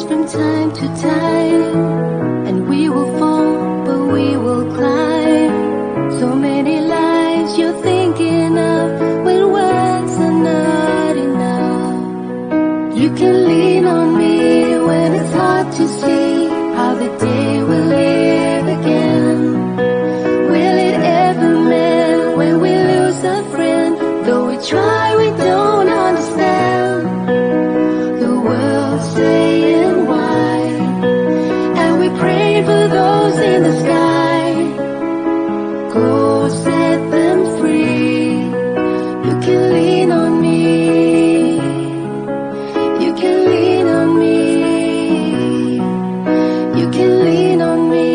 from time to time, and we will fall, but we will climb. So many lives you're thinking of when words are not enough. You can lean on me when it's hard to see how the day will live again. Will it ever mend when we lose a friend? Though we try, we don't understand. The world's saying why, and we pray for those in the sky. Go set them free. You can lean on me. You can lean on me. You can lean on me.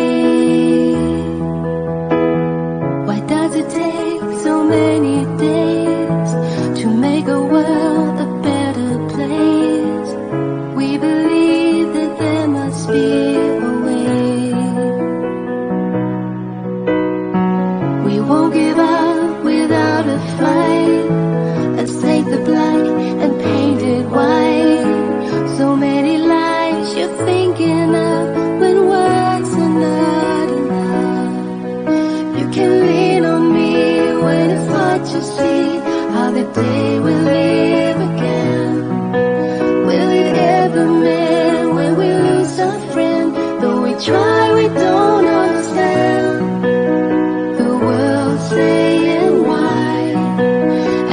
Why does it take so many days to make a world a better place? We believe that there must be a way. We won't give up without a fight. Let's take the black and paint it white. So many lives you're thinking of when words are not enough. You can lean on me when it's hard to see how the day will live again. Will it ever mend when we lose a friend? Though we try, we don't understand. The world's saying why,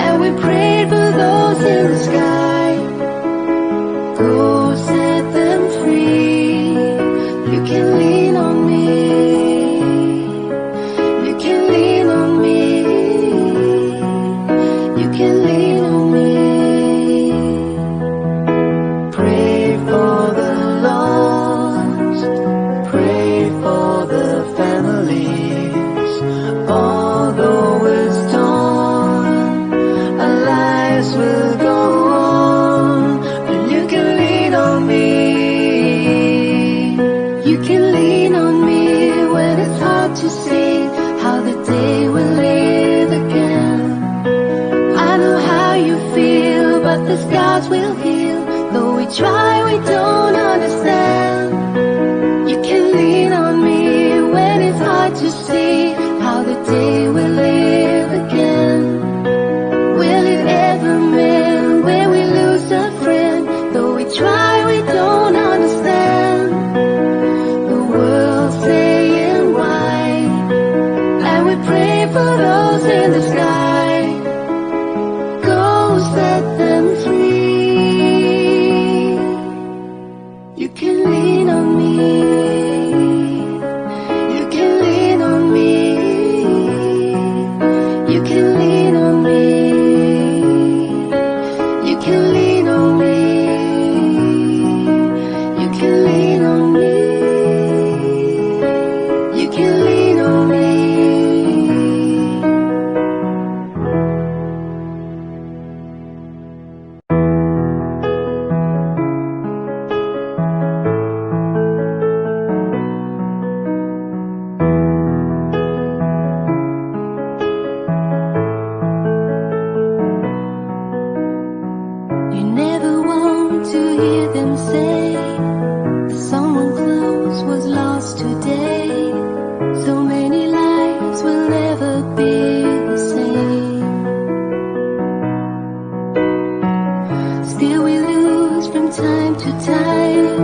and we pray for those in the sky. Go set them free. You can lean on me. You can lean on me. You can lean on me. Pray for the lost. Pray for the families. Although it's torn, our lives will go on. But you can lean on me. You can lean on me when it's hard to see how the day will live again. I know how you feel, but the scars will heal. Though we try, we don't understand. You can lean on me when it's hard to see how the day will live again. Will it ever mend when we lose a friend? Though we try, we don't understand. The world's saying why, and we pray for those in the sky. Go set them free. You can lean on me. You can lean on me. You can lean on me. You can lean on me. You can lean on me. You can lean on me. You never want to hear them say that someone close was lost today. So many lives will never be the same. Still we lose from time to time,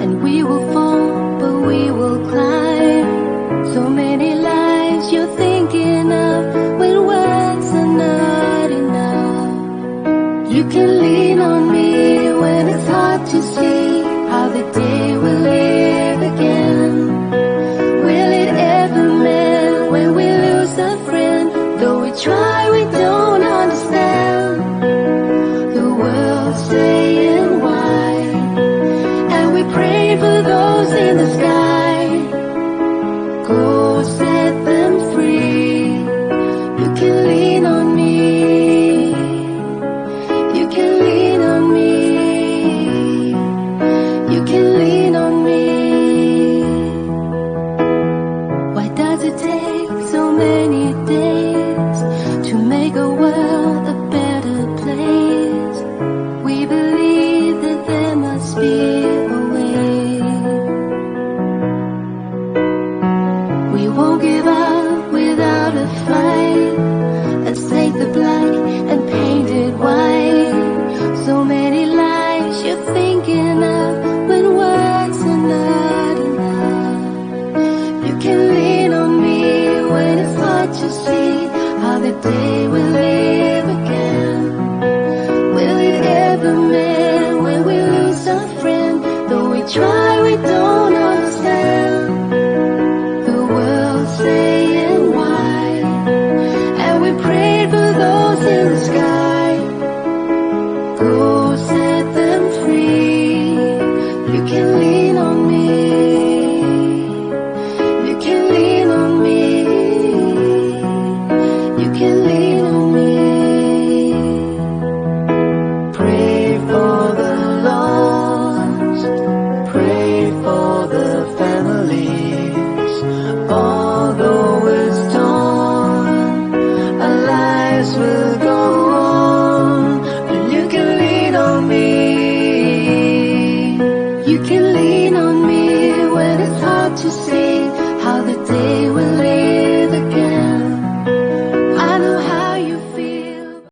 and we will fall, but we will climb. So many lives you're thinking of when words are not enough. You can lean on me when it's hard to see how the day will live again. Will it ever mend when we lose a friend? Though we try, we don't understand. The world's saying why, and we pray for those in the sky. Go set them free. You can lean on me. You can lean on me. You can lean on me. Why does it take so many days to make a world a better place? We believe that there must be a way. speaking up when words are not enough. You can lean on me when it's hard to see how the day will live again. Will it ever mend when we lose a friend? Though we try, we don't understand the world saying why, and we prayed for those in the sky. Go set them free. You can lean on me. You can lean on me. You can lean on me. Pray